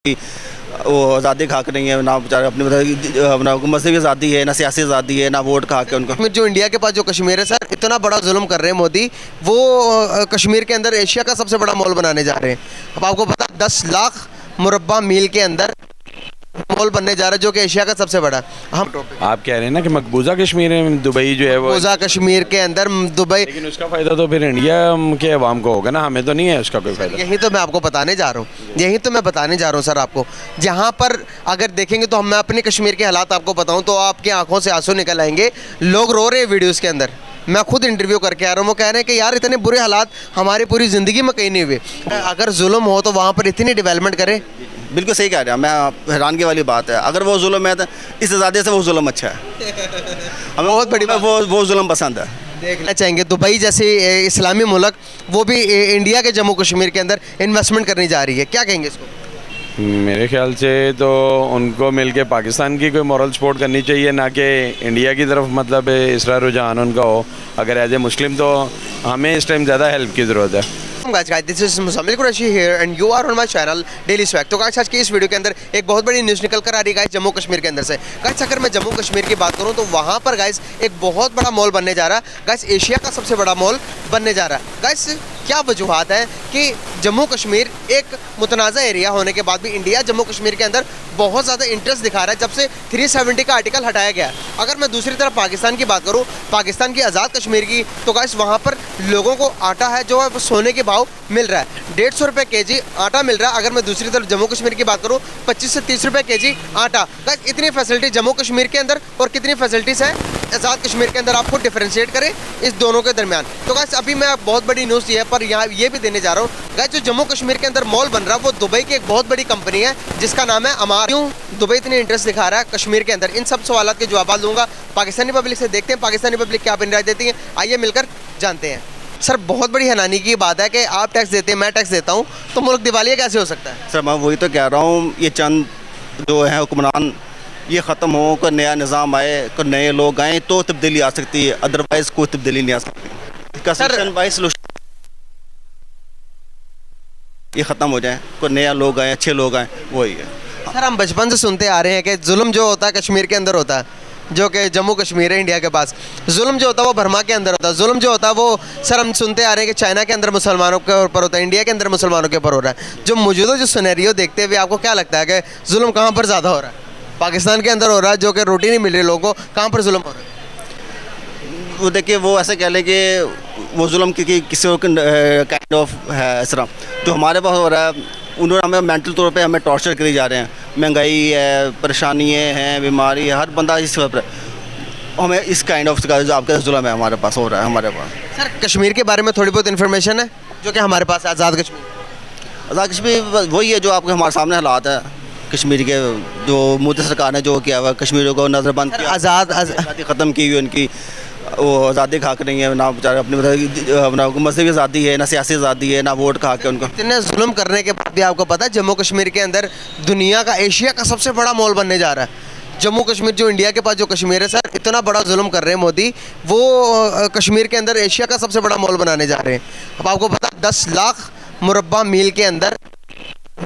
कि वो आज़ादी खा के नहीं है ना, बेचारे अपनी अपना मजहबी आज़ादी है ना, सियासी आज़ादी है ना, वोट खा के उनको। कश्मीर जो इंडिया के पास जो कश्मीर है सर, इतना बड़ा जुल्म कर रहे हैं मोदी। वो कश्मीर के अंदर एशिया का सबसे बड़ा मॉल बनाने जा रहे हैं। अब आपको पता 10 लाख मुरब्बा मील के अंदर मॉल बनने जा रहा है, जो कि एशिया का सबसे बड़ा। हम आप कह रहे हैं ना कि मकबूजा कश्मीर में दुबई जो है वो मकबूजा कश्मीर के अंदर दुबई, लेकिन उसका फ़ायदा तो फिर इंडिया के अवाम को होगा ना, हमें तो नहीं है उसका कोई फ़ायदा। यही तो मैं आपको बताने जा रहा हूँ, यही तो मैं बताने जा रहा हूँ सर आपको। जहाँ पर अगर देखेंगे तो मैं अपने कश्मीर के हालात आपको बताऊँ तो आपकी आंखों से आंसू निकल आएंगे। लोग रो रहे हैं वीडियोज़ के अंदर। मैं खुद इंटरव्यू करके आ रहा हूँ, वो कह रहे हैं कि यार इतने बुरे हालात हमारी पूरी ज़िंदगी में कहीं नहीं हुए। अगर जुल्म हो तो वहाँ पर इतनी डेवलपमेंट करें। बिल्कुल सही कह रहे हैं, मैं हैरानगी वाली बात है। अगर वो जुल्म है तो इस आज़ादी से वो जुल्म अच्छा है। हमें बहुत बड़ी बात। वो जुल्म पसंद है। देखना चाहेंगे दुबई जैसे इस्लामी मुल्क, वो भी इंडिया के जम्मू कश्मीर के अंदर इन्वेस्टमेंट करनी जा रही है, क्या कहेंगे इसको? मेरे ख्याल से तो उनको मिलके पाकिस्तान की कोई मॉरल सपोर्ट करनी चाहिए, ना कि इंडिया की तरफ मतलब इस तरह रुझान उनका हो। अगर एज ए मुस्लिम तो हमें इस टाइम ज़्यादा हेल्प की ज़रूरत है। Guys, this is Muzammil Qureshi here and you are on my channel Daily Swag। तो गाइस आज की इस वीडियो के अंदर एक बहुत बड़ी न्यूज़ निकल कर आ रही है गाइस जम्मू कश्मीर के अंदर से। गाइस अगर मैं जम्मू कश्मीर की बात करूं तो वहां पर गाइस एक बहुत बड़ा मॉल बनने जा रहा है। गाइस एशिया का सबसे बड़ा मॉल बनने जा रहा है। गाइस क्या वजूहत है कि जम्मू कश्मीर एक मुतनाज़ा एरिया होने के बाद भी इंडिया जम्मू कश्मीर के अंदर बहुत ज़्यादा इंटरेस्ट दिखा रहा है जब से 370 का आर्टिकल हटाया गया। अगर मैं दूसरी तरफ पाकिस्तान की बात करूँ, पाकिस्तान की आज़ाद कश्मीर की, तो गाइस वहाँ पर लोगों को आटा है जो है वो सोने के भाव मिल रहा है, 150 रुपये केजी आटा मिल रहा है। अगर मैं दूसरी तरफ जम्मू कश्मीर की बात करूँ 25 से 30 रुपये केजी आटा। गाइस इतनी फैसिलिटी जम्मू कश्मीर के अंदर और कितनी फैसिलिटीज़ है आज़ाद कश्मीर के अंदर, आपको डिफरेंशिएट करें इस दोनों के दरमियान। तो गाइस अभी मैं बहुत बड़ी न्यूज़ ये पर यहाँ ये भी देने जा रहा हूँ गाइस, जो जम्मू कश्मीर के अंदर मॉल बन रहा है वो दुबई की एक बहुत बड़ी कंपनी है जिसका नाम है अमार। क्यों दुबई इतनी इंटरेस्ट दिखा रहा है कश्मीर के अंदर, इन सब सवालों के जवाब दूंगा पाकिस्तानी पब्लिक से। देखते हैं पाकिस्तानी पब्लिक क्या अपनी राय देती है, आइए मिलकर जानते हैं। सर बहुत बड़ी हैरानी की बात है कि आप टैक्स देते हैं, मैं टैक्स देता हूँ, तो मुल्क दिवालिया कैसे हो सकता है? सर मैं वही तो कह रहा हूँ, ये चंद जो है हुक्मरान ये ख़त्म हो, कोई नया निज़ाम आए, कोई नए लोग आए तो तब्दीली आ सकती है, अदरवाइज़ कोई तब्दीली नहीं आ सकती। कंस्टिट्यूशन बाई सॉल्यूशन ये ख़त्म हो जाए, कोई नया लोग आए, अच्छे लोग आए, वही है। सर हम बचपन से सुनते आ रहे हैं कि जुल्म जो होता है कश्मीर के अंदर होता है, जो कि जम्मू कश्मीर है इंडिया के पास। जुल्म जो होता है वो बर्मा के अंदर होता है। जुल्म जो होता है वो सर हम सुनते आ रहे हैं कि चाइना के अंदर मुसलमानों के ऊपर होता है, इंडिया के अंदर मुसलमानों के ऊपर हो रहा है। जो मौजूदा जो सिनेरियो देखते हुए आपको क्या लगता है कि जुल्म कहाँ पर ज़्यादा हो रहा है? पाकिस्तान के अंदर हो रहा है जो कि रोटी नहीं मिल रही लोगों को, कहाँ पर जुल्म हो रहा है? वो देखिए वो ऐसे कह लें कि वो जुल्म की किसी काइंड ऑफ है इस तरह जो हमारे पास हो रहा है। उन्होंने हमें मेंटल तौर पे हमें टॉर्चर करी जा रहे हैं, महंगाई है, परेशानियाँ हैं, बीमारी है, हर बंदा इस पर हमें इस काइंड ऑफ जो आपका जुल्म है हमारे पास हो रहा है। हमारे पास सर कश्मीर के बारे में थोड़ी बहुत इन्फॉर्मेशन है जो कि हमारे पास है, आज़ाद कश्मीर। आज़ाद कश्मीर वही है जो आपके हमारे सामने हालात है कश्मीर के, जो मोदी सरकार ने जो किया हुआ कश्मीर को नज़रबंद किया, आज़ादी ख़त्म की हुई उनकी, वो आज़ादी खा के नहीं है ना, बेचारे अपनी अपना मजहबी आज़ादी है ना, सियासी आज़ादी है ना, वोट खा के उनको। इतने जुल्म करने के बाद भी आपको पता है जम्मू कश्मीर के अंदर दुनिया का एशिया का सबसे बड़ा मॉल बनने जा रहा है। जम्मू कश्मीर जो इंडिया के पास जो कश्मीर है सर, इतना बड़ा जुल्म कर रहे हैं मोदी, वो कश्मीर के अंदर एशिया का सबसे बड़ा मॉल बनाने जा रहे हैं। अब आपको पता 10 लाख मुरब्बा मील के अंदर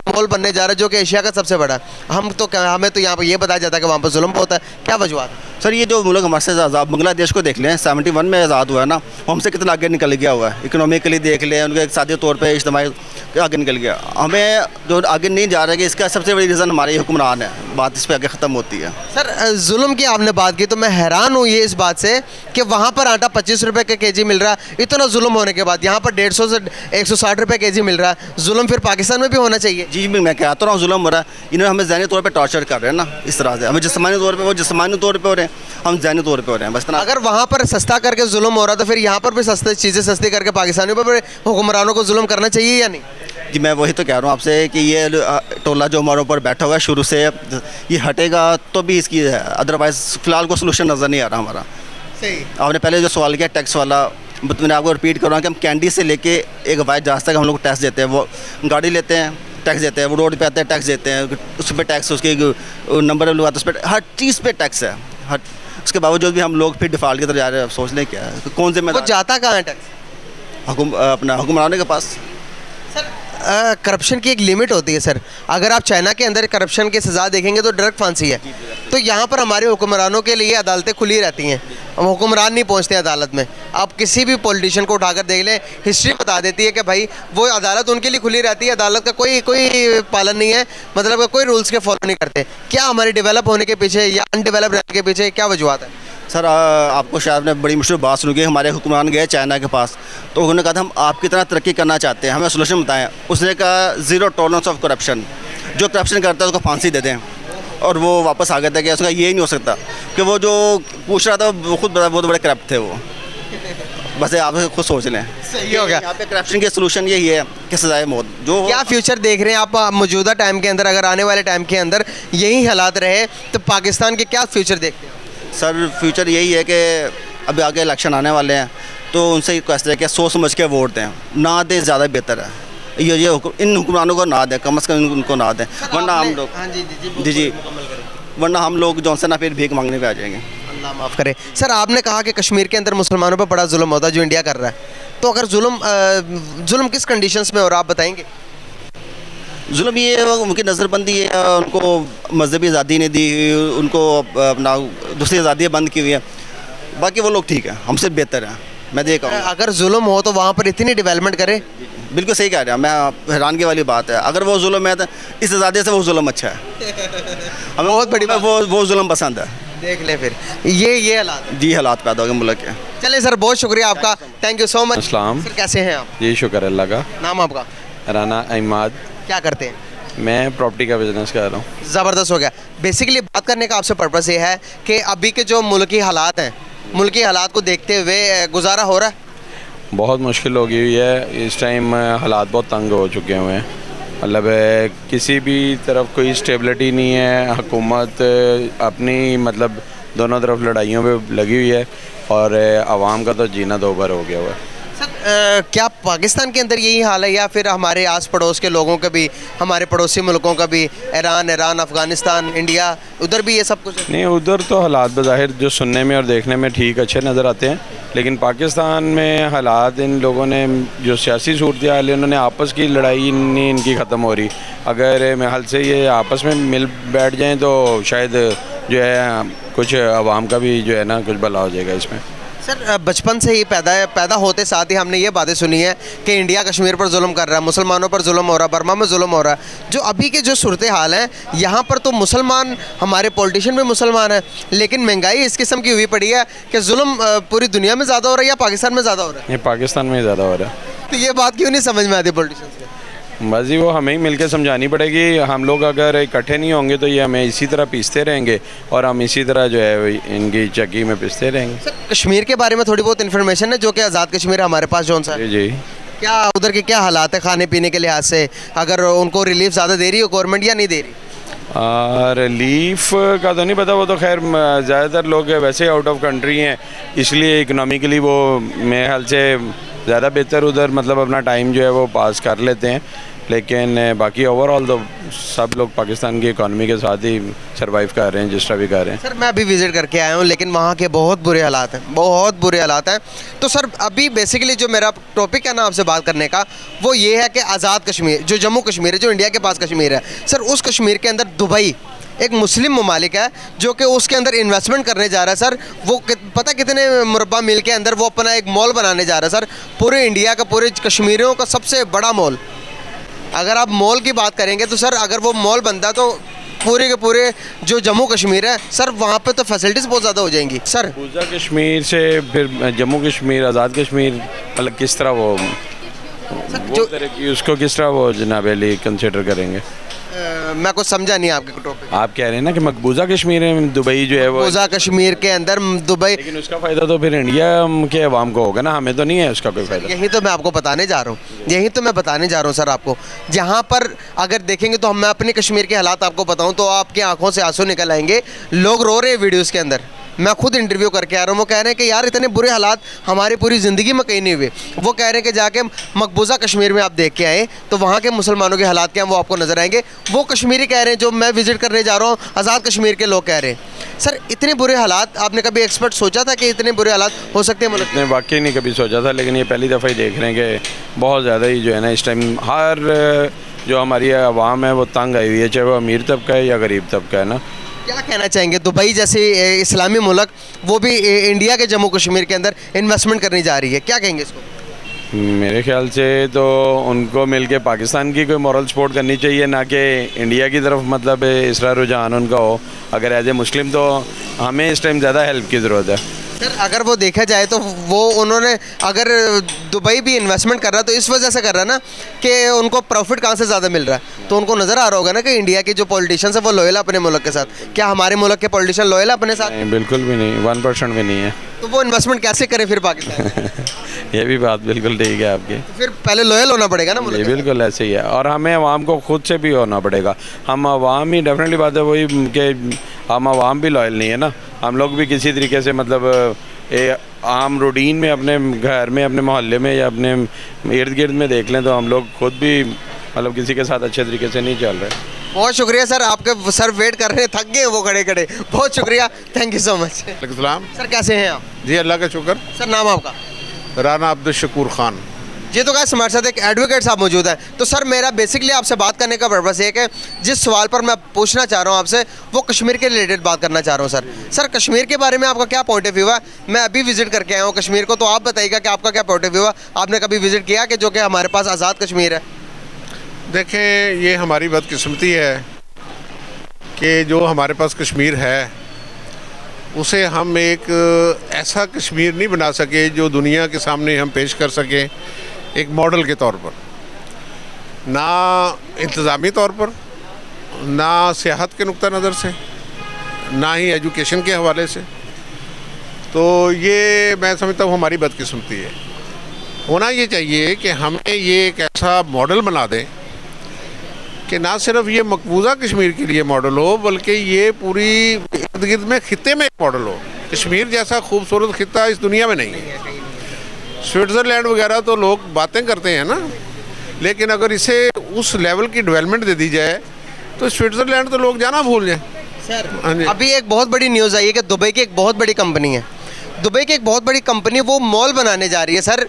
मॉल बनने जा रहा है जो कि एशिया का सबसे बड़ा। हमें तो यहाँ पर ये बताया जाता है कि वहाँ पर जुल्म होता है, क्या वजूहत है? सर ये जो मुल्क हमारे से आज़ाद बांग्लादेश को देख लें, 71 में आज़ाद हुआ है ना, वो हमसे कितना आगे निकल गया हुआ है। इकोनॉमिकली देख लें, उनके इक़्तिसादी तौर पे इज्तिमाई आगे निकल गया। हमें जो आगे नहीं जा रहा है कि इसका सबसे बड़ी रीज़न हमारे हुक्मरान है, बात इस पर आगे ख़त्म होती है। सर जुल्म की आपने बात की तो मैं हैरान हूँ ये इस बात से कि वहाँ पर आटा 25 रुपये का केजी मिल रहा है, इतना जुल्म होने के बाद यहाँ पर 150 से 160 रुपये केजी मिल रहा है। जुल्म फिर पाकिस्तान में भी होना चाहिए। जी मैं कहता हूँ जुल्म हो रहा है, इन्होंने हमें ज़हनी तौर पर टॉर्चर कर रहे हैं ना, इस तरह से हमें जिस्मानी तौर पर, वो जिस्मानी तौर पर हो रहे हैं, हम ज़हनी तौर पे हो रहे हैं बस। अगर वहाँ पर सस्ता करके जुल्म हो रहा तो फिर यहाँ पर भी सस्ते चीज़ें सस्ती करके पाकिस्तानियों पर हुक्मरानों को जुल्म करना चाहिए या नहीं? जी मैं वही तो कह रहा हूँ आपसे कि ये टोला जो हमारे ऊपर बैठा हुआ है शुरू से, ये हटेगा तो भी इसकी अदरवाइज़ फ़िलहाल को सोल्यूशन नज़र नहीं आ रहा हमारा। सही आपने पहले जो सवाल किया टैक्स वाला, मैंने आपको रिपीट कर रहा हूँ कि हम कैंडी से लेके एक हवाई जहाज़ तक हम लोग टैक्स देते हैं। वो गाड़ी लेते हैं टैक्स देते हैं, वो रोड पे आते हैं टैक्स देते हैं, उस पर टैक्स, उसके नंबर लोग आते हैं उस पर, हर चीज़ पे टैक्स है। हर उसके बावजूद भी हम लोग फिर डिफ़ॉल्ट की तरफ जा रहे हैं। सोच लें क्या है, कौन से में वो जाता कहाँ है टैक्स? अपना हुक्मरानों के पास। सर करप्शन की एक लिमिट होती है सर। अगर आप चाइना के अंदर करप्शन की सज़ा देखेंगे तो डायरेक्ट फांसी है। तो यहाँ पर हमारे हुक्मरानों के लिए अदालतें खुली रहती हैं, हुक्मरान नहीं पहुँचते अदालत में। आप किसी भी पॉलिटिशियन को उठाकर देख लें, हिस्ट्री बता देती है कि भाई वो अदालत उनके लिए खुली रहती है, अदालत का कोई पालन नहीं है, मतलब कोई रूल्स के फॉलो नहीं करते। क्या हमारे डेवलप होने के पीछे या अनडेवलप रहने के पीछे क्या वजूहत है? सर आपको शायद ने बड़ी मुश्किल बात सुनी कि हमारे हुक्मरान गए चाइना के पास, तो उन्होंने कहा था हम आपकी तरह तरक्की करना चाहते हैं, हमें सोल्यूशन बताएं। उसने कहा ज़ीरो टॉलरेंस ऑफ करप्शन, जो करप्शन करता है उसको फांसी दे दें। और वो वापस आ गया था कि उसका ये नहीं हो सकता कि वो जो पूछ रहा था वो खुद बहुत बड़े करप्ट थे वो। बस आप खुद सोच लें, सही हो गया। यहाँ पे करप्शन के सोल्यूशन यही है कि सजाए मौत। जो क्या फ्यूचर देख रहे हैं आप मौजूदा टाइम के अंदर, अगर आने वाले टाइम के अंदर यही हालात रहे तो पाकिस्तान के क्या फ्यूचर देखते हैं? सर फ्यूचर यही है कि अभी आगे इलेक्शन आने वाले हैं, तो उनसे रिक्वेस्ट है कि सोच समझ के वोट दें, ना दें ज़्यादा बेहतर है। इन हुक्मरानों को ना दें, कम से कम उनको ना दें, वरना हम लोग हाँ जी वरना हम लोग जॉनसन ना फिर भीख मांगने पे आ जाएंगे। अल्लाह माफ़ करे। सर आपने कहा कि कश्मीर के अंदर मुसलमानों पर बड़ा जुल्म होता है जो इंडिया कर रहा है, तो अगर जुल्म किस कंडीशंस में हो रहा आप बताएंगे? जुल्म ये है, उनकी नज़रबंदी है, उनको मजहबी आज़ादी नहीं दी, उनको अपना दूसरी आज़ादियाँ बंद की हुई है। बाकी वो लोग ठीक है, हमसे बेहतर हैं, मैं देख रहा हूँ। अगर जुल्म हो तो वहाँ पर इतनी डेवलपमेंट करे। बिल्कुल सही कह रहे हैं, मैं हैरानगी वाली बात है। अगर वो जुल्म है तो इस आज़ादी से वो जुल्म अच्छा है। हमें बहुत बड़ी बात। वो जुल्म पसंद है। देख ले फिर ये हालात जी हालात पैदा हो गए मुल्क के। चले सर, बहुत शुक्रिया आपका, थैंक यू सो मच। अस्सलाम। सर कैसे हैं आप? जी शुक्र अल्लाह का। नाम आपका? राना अहमद। क्या करते हैं? मैं प्रॉपर्टी का बिजनेस कर रहा हूँ। ज़बरदस्त हो गया। बेसिकली बात करने का आपसे पर्पस ये है कि अभी के जो मुल्की हालात हैं, मुल्की हालात को देखते हुए गुजारा हो रहा है? बहुत मुश्किल हो गई हुई है इस टाइम, हालात बहुत तंग हो चुके हुए हैं। मतलब किसी भी तरफ कोई स्टेबिलिटी नहीं है, हुकूमत अपनी मतलब दोनों तरफ लड़ाइयों पे लगी हुई है और आवाम का तो जीना दो बार हो गया हुआ है। सर क्या पाकिस्तान के अंदर यही हाल है या फिर हमारे आस पड़ोस के लोगों का भी, हमारे पड़ोसी मुल्कों का भी, ईरान, अफ़गानिस्तान, इंडिया, उधर भी ये सब कुछ है? नहीं, उधर तो हालात बज़ाहिर जो सुनने में और देखने में ठीक अच्छे नज़र आते हैं, लेकिन पाकिस्तान में हालात, इन लोगों ने जो सियासी सूरत हाल है, उन्होंने आपस की लड़ाई नहीं इनकी ख़त्म हो रही। अगर महल से ये आपस में मिल बैठ जाएँ तो शायद जो है कुछ आवाम का भी जो है ना कुछ भला हो जाएगा इसमें। सर बचपन से ही पैदा होते साथ ही हमने ये बातें सुनी है कि इंडिया कश्मीर पर जुल्म कर रहा है, मुसलमानों पर जुल्म हो रहा है, बर्मा में जुल्म हो रहा है। जो अभी के जो सूरत हाल हैं यहाँ पर तो मुसलमान, हमारे पॉलिटिशियन भी मुसलमान हैं, लेकिन महंगाई इस किस्म की हुई पड़ी है कि जुल्म पूरी दुनिया में ज़्यादा हो रहा है या पाकिस्तान में ज़्यादा हो रहा है? ये पाकिस्तान में ज़्यादा हो रहा है। तो ये बात क्यों नहीं समझ में आती पॉलिटिशियन को? बस जी वो हमें ही मिलकर समझानी पड़ेगी। हम लोग अगर इकट्ठे नहीं होंगे तो ये हमें इसी तरह पीसते रहेंगे और हम इसी तरह जो है इनकी चक्की में पीसते रहेंगे। सर कश्मीर के बारे में थोड़ी बहुत इन्फॉर्मेशन है जो कि आज़ाद कश्मीर है हमारे पास, जौन सा जी जी। क्या उधर के क्या हालात है खाने पीने के लिहाज से, अगर उनको रिलीफ ज़्यादा दे रही हो गवर्नमेंट या नहीं दे रही? रिलीफ का तो नहीं पता, वो तो खैर ज़्यादातर लोग वैसे आउट ऑफ कंट्री हैं, इसलिए इकनॉमिकली वो मेरे ख्याल से ज़्यादा बेहतर उधर मतलब अपना टाइम जो है वो पास कर लेते हैं। लेकिन बाकी ओवरऑल तो सब लोग पाकिस्तान की इकॉनमी के साथ ही सरवाइव कर रहे हैं जिस तरह भी कर रहे हैं। सर मैं अभी विज़िट करके आया हूँ, लेकिन वहाँ के बहुत बुरे हालात हैं, बहुत बुरे हालात हैं। तो सर अभी बेसिकली जो मेरा टॉपिक है ना आपसे बात करने का, वो ये है कि आज़ाद कश्मीर, जो जम्मू कश्मीर है, जो इंडिया के पास कश्मीर है, सर उस कश्मीर के अंदर दुबई एक मुस्लिम ममालिक है जो कि उसके अंदर इन्वेस्टमेंट करने जा रहा है। सर वो पता कितने मुरब्बा मील के अंदर वो अपना एक मॉल बनाने जा रहा है। सर पूरे इंडिया का, पूरे कश्मीरियों का सबसे बड़ा मॉल। अगर आप मॉल की बात करेंगे तो सर अगर वो मॉल बनता तो पूरे के पूरे जो जम्मू कश्मीर है सर वहाँ पे तो फैसिलिटीज़ बहुत ज़्यादा हो जाएंगी। सर मकबूजा कश्मीर से फिर जम्मू कश्मीर, आज़ाद कश्मीर, मतलब किस तरह वो जो तरह की उसको किस तरह वो जनाब अली कंसिडर करेंगे? मैं कुछ समझा नहीं आपके टॉपिक। आप कह रहे हैं ना कि मकबूजा कश्मीर में दुबई जो है वो, मकबूजा कश्मीर के अंदर दुबई, लेकिन उसका फ़ायदा तो फिर इंडिया के अवाम को होगा ना, हमें तो नहीं है उसका कोई फ़ायदा। यही तो मैं आपको बताने जा रहा हूँ, यही तो मैं बताने जा रहा हूँ सर आपको। जहाँ पर अगर देखेंगे तो मैं अपने कश्मीर के हालात आपको बताऊँ तो आपकी आंखों से आंसू निकल आएंगे। लोग रो रहे हैं वीडियोज़ के अंदर, मैं खुद इंटरव्यू करके आ रहा हूँ, वो कह रहे हैं कि यार इतने बुरे हालात हमारी पूरी ज़िंदगी में कहीं नहीं हुए। वो कह रहे हैं कि जाके मकबूजा कश्मीर में आप देख के आए तो वहाँ के मुसलमानों के हालात क्या हैं वो आपको नज़र आएंगे। वो कश्मीरी कह रहे हैं, जो मैं विज़िट करने जा रहा हूँ, आज़ाद कश्मीर के लोग कह रहे हैं। सर इतने बुरे हालात, आपने कभी एक्सपर्ट सोचा था कि इतने बुरे हालात हो सकते हैं मुल्क में? ने वाकई नहीं कभी सोचा था, लेकिन ये पहली दफ़ा ही देख रहे हैं कि बहुत ज़्यादा ही जो है ना इस टाइम हर जो हमारी आवाम है वो तंग आई हुई है, चाहे वो अमीर तबका है या गरीब तबका है ना। क्या कहना चाहेंगे? दुबई जैसे इस्लामी मुल्क, वो भी इंडिया के जम्मू कश्मीर के अंदर इन्वेस्टमेंट करने जा रही है, क्या कहेंगे इसको? मेरे ख्याल से तो उनको मिलके पाकिस्तान की कोई मॉरल सपोर्ट करनी चाहिए, ना कि इंडिया की तरफ मतलब इस तरह रुझान उनका हो। अगर एज ए मुस्लिम तो हमें इस टाइम ज़्यादा हेल्प की ज़रूरत है। सर अगर वो देखा जाए तो वो उन्होंने अगर दुबई भी इन्वेस्टमेंट कर रहा है तो इस वजह से कर रहा है ना कि उनको प्रॉफिट कहाँ से ज़्यादा मिल रहा है। तो उनको नज़र आ रहा होगा ना कि इंडिया के जो पॉलिटिशियंस है वो लॉयल है अपने मुल्क के साथ। क्या हमारे मुल्क के पॉलिटिशियन लॉयल है अपने साथ? नहीं, बिल्कुल भी नहीं, 1% भी नहीं है। तो वो इन्वेस्टमेंट कैसे करें फिर पाकिस्तान में? ये भी बात बिल्कुल ठीक है आपकी। तो फिर पहले लॉयल होना पड़ेगा ना मुल्क ये के साथ। बिल्कुल ऐसे ही है, और हमें आवाम को खुद से भी होना पड़ेगा। हम आवाम ही डेफिनेटली बात है वही कि हम आवाम भी लॉयल नहीं है ना। हम लोग भी किसी तरीके से मतलब आम रूटीन में अपने घर में, अपने मोहल्ले में या अपने इर्द गिर्द में देख लें तो हम लोग खुद भी मतलब किसी के साथ अच्छे तरीके से नहीं चल रहे। बहुत शुक्रिया सर, आपके सर वेट कर रहे हैं, थक गए वो खड़े खड़े। बहुत शुक्रिया, थैंक यू सो मच। सलाम सर कैसे हैं आप? जी, अल्लाह का शुक्र। सर नाम आपका? राना अब्दुल शकूर खान। जी तो गाइस हमारे साथ एक एडवोकेट साहब मौजूद है। तो सर मेरा बेसिकली आपसे बात करने का पर्पस ये है कि जिस सवाल पर मैं पूछना चाह रहा हूँ आपसे, वो कश्मीर के रिलेटेड बात करना चाह रहा हूँ। सर कश्मीर के बारे में आपका क्या पॉइंट ऑफ व्यू है? मैं अभी विजिट करके आया हूँ कश्मीर को, तो आप बताइएगा कि आपका क्या पॉइंट ऑफ व्यू है। आपने कभी विजिट किया कि जो कि हमारे पास आज़ाद कश्मीर है? देखें, ये हमारी बदकिस्मती है कि जो हमारे पास कश्मीर है उसे हम एक ऐसा कश्मीर नहीं बना सके जो दुनिया के सामने हम पेश कर सकें एक मॉडल के तौर पर, ना इंतज़ामी तौर पर, ना सियाहत के नुक्ता नज़र से, ना ही एजुकेशन के हवाले से। तो ये मैं समझता हूँ हमारी बदकिस्मती है। होना ये चाहिए कि हमें ये एक ऐसा मॉडल बना दें कि ना सिर्फ ये मकबूजा कश्मीर के लिए मॉडल हो, बल्कि ये पूरी इर्द गिर्द में खित्ते में एक मॉडल हो। कश्मीर जैसा खूबसूरत खित्ता इस दुनिया में नहीं है। स्विट्ज़रलैंड वगैरह तो लोग बातें करते हैं ना, लेकिन अगर इसे उस लेवल की डेवलपमेंट दे दी जाए तो स्विट्ज़रलैंड तो लोग जाना भूल जाएं। सर अभी एक बहुत बड़ी न्यूज़ आई है कि दुबई की एक बहुत बड़ी कंपनी है, दुबई की एक बहुत बड़ी कंपनी वो मॉल बनाने जा रही है सर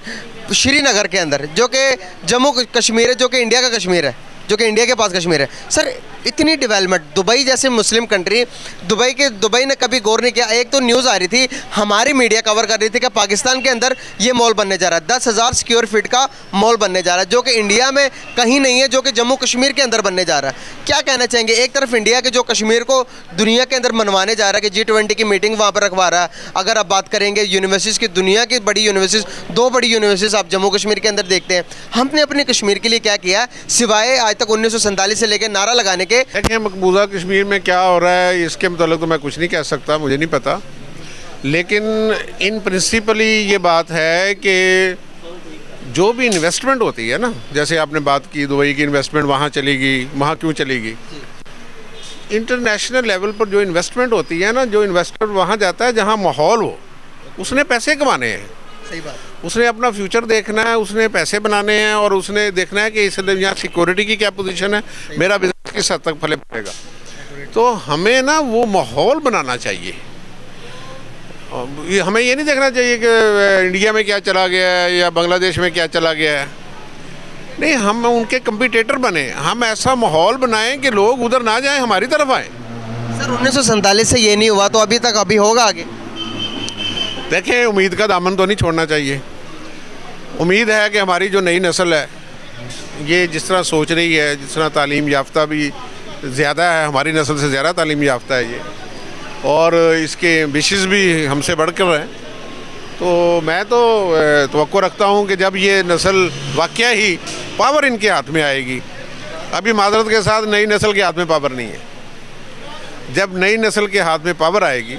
श्रीनगर के अंदर, जो कि जम्मू कश्मीर है, जो कि इंडिया का कश्मीर है, जो कि इंडिया के पास कश्मीर है। सर इतनी डेवलपमेंट, दुबई जैसे मुस्लिम कंट्री, दुबई ने कभी गौर नहीं किया। एक तो न्यूज़ आ रही थी, हमारी मीडिया कवर कर रही थी कि पाकिस्तान के अंदर ये मॉल बनने जा रहा है, 10,000 स्क्वायर फीट का मॉल बनने जा रहा है, जो कि इंडिया में कहीं नहीं है, जो कि जम्मू कश्मीर के अंदर बनने जा रहा है। क्या कहना चाहेंगे? एक तरफ इंडिया के जो कश्मीर को दुनिया के अंदर मनवाने जा रहा है कि G20 की मीटिंग वहाँ पर रखवा रहा है। अगर आप बात करेंगे यूनिवर्सिटीज़ की, दुनिया की बड़ी यूनिवर्सिटीज़, 2 बड़ी यूनिवर्सिटीज़ आप जम्मू कश्मीर के अंदर देखते हैं। हमने अपने कश्मीर के लिए क्या किया सिवाय आज तक 1947 से लेकर नारा लगाने के? देखिए, मकबूजा कश्मीर में क्या हो रहा है इसके मतलब तो मैं कुछ नहीं कह सकता, मुझे नहीं पता। लेकिन इन प्रिंसिपली ये बात है कि जो भी इन्वेस्टमेंट होती है ना, जैसे आपने बात की दुबई की इन्वेस्टमेंट वहाँ चलेगी, वहाँ क्यों चलेगी? इंटरनेशनल लेवल पर जो इन्वेस्टमेंट होती है ना, जो इन्वेस्टर वहाँ जाता है जहाँ माहौल हो, उसने पैसे कमाने हैं। सही बात। उसने अपना फ्यूचर देखना है, उसने पैसे बनाने हैं, और उसने देखना है कि इस यहाँ सिक्योरिटी की क्या पोजीशन है, मेरा बिजनेस किस हद तक फले पड़ेगा। तो हमें ना वो माहौल बनाना चाहिए। हमें ये नहीं देखना चाहिए कि इंडिया में क्या चला गया है या बांग्लादेश में क्या चला गया है। नहीं, हम उनके कंपटीटर बने, हम ऐसा माहौल बनाएं कि लोग उधर ना जाएं, हमारी तरफ आएँ। सर 1947 से ये नहीं हुआ तो अभी तक अभी होगा आगे? देखें, उम्मीद का दामन तो नहीं छोड़ना चाहिए। उम्मीद है कि हमारी जो नई नस्ल है ये जिस तरह सोच रही है, जिस तरह तालीम याफ्ता भी ज़्यादा है, हमारी नस्ल से ज़्यादा तालीम याफ्ता है ये, और इसके विशेष भी हमसे बढ़कर हैं। तो मैं तो तवक्को रखता हूँ कि जब ये नस्ल वाकया ही पावर इनके हाथ में आएगी, अभी माजरत के साथ नई नस्ल के हाथ में पावर नहीं है, जब नई नस्ल के हाथ में पावर आएगी,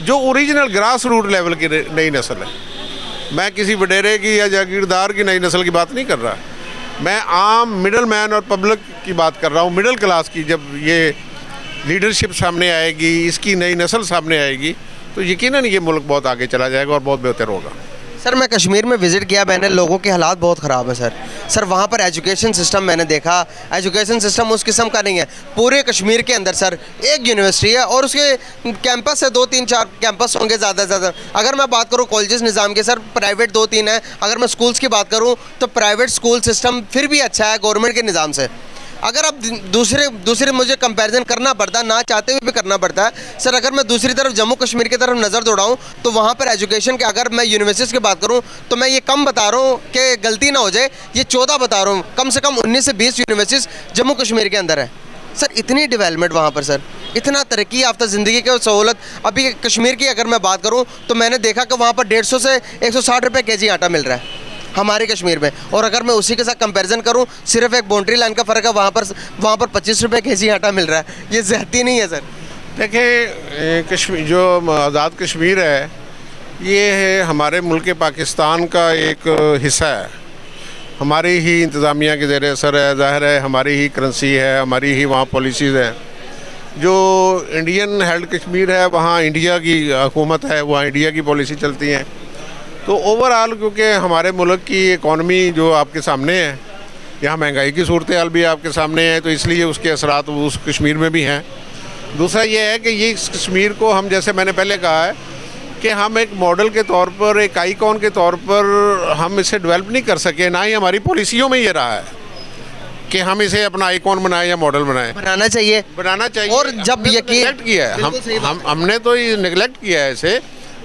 जो ओरिजिनल ग्रास रूट लेवल की नई नस्ल है, मैं किसी वडेरे की या जागीरदार की नई नस्ल की बात नहीं कर रहा, मैं आम मिडल मैन और पब्लिक की बात कर रहा हूँ, मिडिल क्लास की। जब ये लीडरशिप सामने आएगी, इसकी नई नस्ल सामने आएगी, तो यकीनन ये मुल्क बहुत आगे चला जाएगा और बहुत बेहतर होगा। सर मैं कश्मीर में विज़िट किया मैंने, लोगों के हालात बहुत ख़राब है सर वहाँ पर एजुकेशन सिस्टम मैंने देखा, एजुकेशन सिस्टम उस किस्म का नहीं है। पूरे कश्मीर के अंदर सर एक यूनिवर्सिटी है और उसके कैंपस है 2-3-4 कैंपस होंगे ज़्यादा से ज़्यादा। अगर मैं बात करूँ कॉलेजेस निज़ाम के सर, प्राइवेट 2-3 है। अगर मैं स्कूल्स की बात करूँ तो प्राइवेट स्कूल सिस्टम फिर भी अच्छा है गवर्नमेंट के निज़ाम से। अगर आप दूसरे मुझे कंपैरिजन करना पड़ता है, ना चाहते हुए भी करना पड़ता है सर। अगर मैं दूसरी तरफ जम्मू कश्मीर की तरफ नज़र दौड़ाऊँ तो वहाँ पर एजुकेशन के, अगर मैं यूनिवर्सिटीज़ की बात करूँ तो मैं ये कम बता रहा हूँ कि गलती ना हो जाए, ये 14 बता रहा हूँ, कम से कम 19 से 20 यूनिवर्सिटीज़ जम्मू कश्मीर के अंदर है सर। इतनी डेवलपमेंट वहाँ पर सर, इतना तरक्की याफ्ता ज़िंदगी की सहूलत। अभी कश्मीर की अगर मैं बात करूँ तो मैंने देखा कि वहाँ पर 150 से 160 रुपये kg आटा मिल रहा है हमारे कश्मीर में। और अगर मैं उसी के साथ कंपैरिजन करूं, सिर्फ एक बाउंड्री लाइन का फ़र्क है, वहाँ पर 25 रुपये kg आटा मिल रहा है। ये ज़्यादती नहीं है सर। देखें, कश्मीर जो आज़ाद कश्मीर है ये है हमारे मुल्क पाकिस्तान का एक हिस्सा है, हमारी ही इंतज़ामिया के ज़ेर असर है। ज़ाहिर है हमारी ही करेंसी है, हमारी ही वहाँ पॉलिसीज़ हैं। जो इंडियन हेल्ड कश्मीर है वहाँ इंडिया की हुकूमत है, वहाँ इंडिया की पॉलिसी चलती हैं। तो ओवरऑल क्योंकि हमारे मुल्क की इकॉनमी जो आपके सामने है, यहाँ महंगाई की सूरत हाल भी आपके सामने है, तो इसलिए उसके असरात उस कश्मीर में भी हैं। दूसरा ये है कि ये इस कश्मीर को हम, जैसे मैंने पहले कहा है कि हम एक मॉडल के तौर पर, एक आइकॉन के तौर पर हम इसे डेवलप नहीं कर सके। ना ही हमारी पॉलिसियों में ये रहा है कि हम इसे अपना आइकॉन बनाएं या मॉडल बनाएं। बनाना चाहिए और जब यकीन नेगलेक्ट किया है हमने तो ये नेगलेक्ट किया है इसे,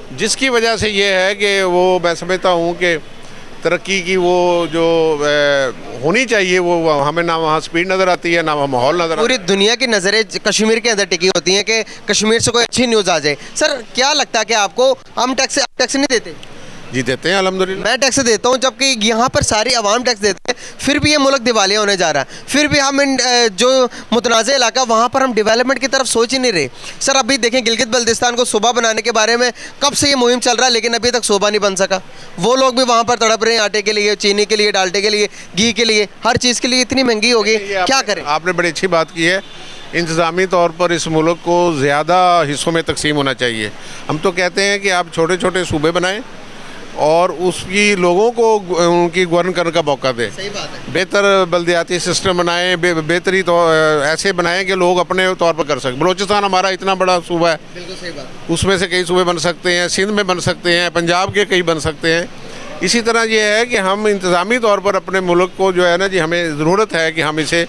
जिसकी वजह से ये है कि वो मैं समझता हूँ कि तरक्की की वो जो होनी चाहिए वो हमें ना वहाँ स्पीड नज़र आती है, ना वहाँ माहौल नज़र आता है। पूरी दुनिया की नज़रें कश्मीर के अंदर टिकी होती हैं कि कश्मीर से कोई अच्छी न्यूज़ आ जाए। सर क्या लगता है कि आपको हम टैक्स नहीं देते? जी देते हैं अल्हम्दुलिल्लाह। मैं टैक्स देता हूँ, जबकि यहाँ पर सारी आवाम टैक्स देते हैं, फिर भी ये मुल्क दिवालिया होने जा रहा है। फिर भी हम जो मुतनाज़ इलाका वहाँ पर हम डेवलपमेंट की तरफ सोच ही नहीं रहे सर। अभी देखें गिलगित बल्तिस्तान को सूबा बनाने के बारे में कब से ये मुहिम चल रहा है, लेकिन अभी तक सूबा नहीं बन सका। वो लोग भी वहाँ पर तड़प रहे हैं आटे के लिए, चीनी के लिए, डाल्टे के लिए, घी के लिए, हर चीज़ के लिए इतनी महंगी हो गई, क्या करें। आपने बड़ी अच्छी बात की है। इंतज़ामी तौर पर इस मुल्क को ज़्यादा हिस्सों में तकसीम होना चाहिए। हम तो कहते हैं कि आप छोटे छोटे सूबे बनाएं और उसकी लोगों को उनकी गवर्न करने का मौका दें। सही बात है। बेहतर बल्दियाती सिस्टम बनाएं, बेहतरी तो ऐसे बनाएं कि लोग अपने तौर पर कर सकें। बलूचिस्तान हमारा इतना बड़ा सूबा है, बिल्कुल सही बात। उसमें से कई सूबे बन सकते हैं, सिंध में बन सकते हैं, पंजाब के कई बन सकते हैं। इसी तरह ये है कि हम इंतज़ामी तौर पर अपने मुल्क को जो है ना जी, हमें ज़रूरत है कि हम इसे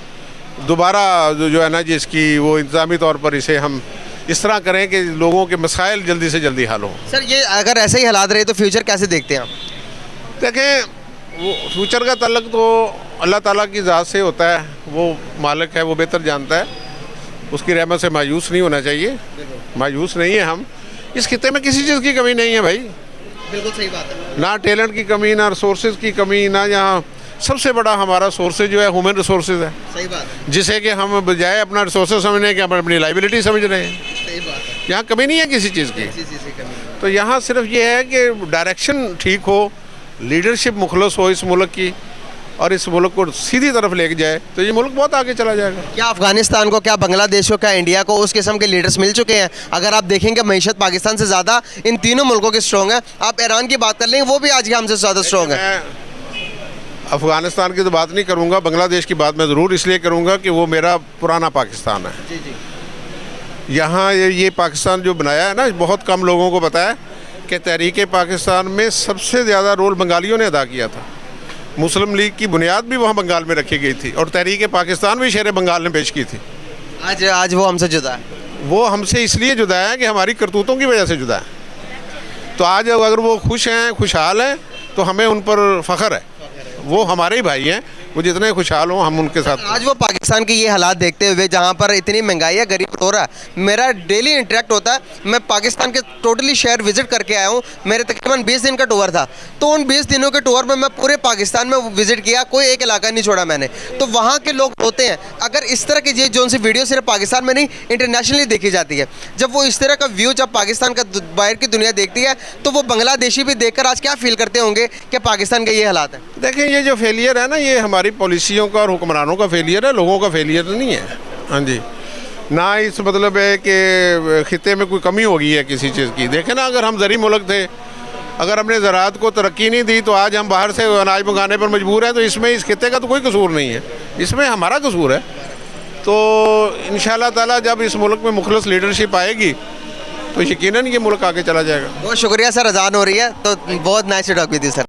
दोबारा जो है ना जी, इसकी वो इंतज़ामी तौर पर इसे हम इस तरह करें कि लोगों के मसाइल जल्दी से जल्दी हल हों। सर ये अगर ऐसे ही हालात रहे तो फ्यूचर कैसे देखते हैं आप? देखें, वो फ्यूचर का तल्लुक़ तो अल्लाह ताला की ज़ात से होता है, वो मालिक है, वो बेहतर जानता है। उसकी रहमत से मायूस नहीं होना चाहिए। मायूस नहीं है हम। इस खित्ते में किसी चीज़ की कमी नहीं है भाई, बिल्कुल सही बात है। ना टैलेंट की कमी, ना रिसोर्सेज की कमी, ना यहाँ सबसे बड़ा हमारा सोर्सेज जो है ह्यूमन रिसोर्सेज है, सही बात है। जिसे कि हम बजाय अपना रिसोर्सेज समझने के हम अपनी लाइबिलिटी समझ रहे हैं। सही बात है। यहाँ कमी नहीं है किसी चीज़ की। तो यहाँ सिर्फ ये है कि डायरेक्शन ठीक हो, लीडरशिप मुखलस हो इस मुल्क की, और इस मुल्क को सीधी तरफ लेके जाए तो ये मुल्क बहुत आगे चला जाएगा। क्या अफगानिस्तान को, क्या बांग्लादेश को, क्या इंडिया को उस किस्म के लीडर्स मिल चुके हैं? अगर आप देखेंगे मईशत पाकिस्तान से ज़्यादा इन तीनों मुल्कों की स्ट्रॉन्ग है। आप ईरान की बात कर लेंगे, वो भी आज के हमसे ज़्यादा स्ट्रॉन्ग है। अफ़गानिस्तान की तो बात नहीं करूँगा, बांग्लादेश की बात मैं ज़रूर इसलिए करूँगा कि वो मेरा पुराना पाकिस्तान है। जी जी। यहाँ ये पाकिस्तान जो बनाया है ना, बहुत कम लोगों को पता है कि तहरीक पाकिस्तान में सबसे ज़्यादा रोल बंगालियों ने अदा किया था। मुस्लिम लीग की बुनियाद भी वहाँ बंगाल में रखी गई थी, और तहरीक पाकिस्तान भी शेर बंगाल ने पेश की थी। आज वो हमसे जुदा है। वो हमसे इसलिए जुदा है कि हमारी करतूतों की वजह से जुदा है। तो आज अगर वो खुश हैं, खुशहाल हैं, तो हमें उन पर फ़ख्र है। वो हमारे ही भाई हैं, वो जितने खुशहाल हों हम उनके साथ। आज वो पाकिस्तान के ये हालात देखते हुए, जहाँ पर इतनी महंगाई है, गरीब हो रहा है, मेरा डेली इंटरेक्ट होता है। मैं पाकिस्तान के टोटली शहर विजिट करके आया हूँ। मेरे तकरीबन 20 दिन का टूर था, तो उन 20 दिनों के टूर में मैं पूरे पाकिस्तान में विजिट किया, कोई एक इलाका नहीं छोड़ा मैंने। तो वहाँ के लोग होते हैं, अगर इस तरह की ये जो सी वीडियो सिर्फ पाकिस्तान में नहीं इंटरनेशनली देखी जाती है, जब वो इस तरह का व्यू जब पाकिस्तान का बाहर की दुनिया देखती है, तो वो बांग्लादेशी भी देखकर आज क्या फील करते होंगे कि पाकिस्तान के ये हालात हैं। देखिए, ये जो फेलियर है ना, ये हमारी पॉलिसियों का और हुक्मरानों का फेलियर है, लोगों का फेलियर नहीं है। हाँ जी, ना इस मतलब है कि खिते में कोई कमी हो गई है किसी चीज़ की। देखें ना, अगर हम ज़री मुल्क थे, अगर हमने ज़राअत को तरक्की नहीं दी तो आज हम बाहर से अनाज मंगाने पर मजबूर हैं। तो इसमें इस खिते का तो कोई कसूर नहीं है, इसमें हमारा कसूर है। तो इंशाअल्लाह ताला जब इस मुल्क में मुखलस लीडरशिप आएगी तो यकीनन ये मुल्क आगे चला जाएगा। बहुत शुक्रिया सर, अजान हो रही है तो बहुत nice talk with you sir.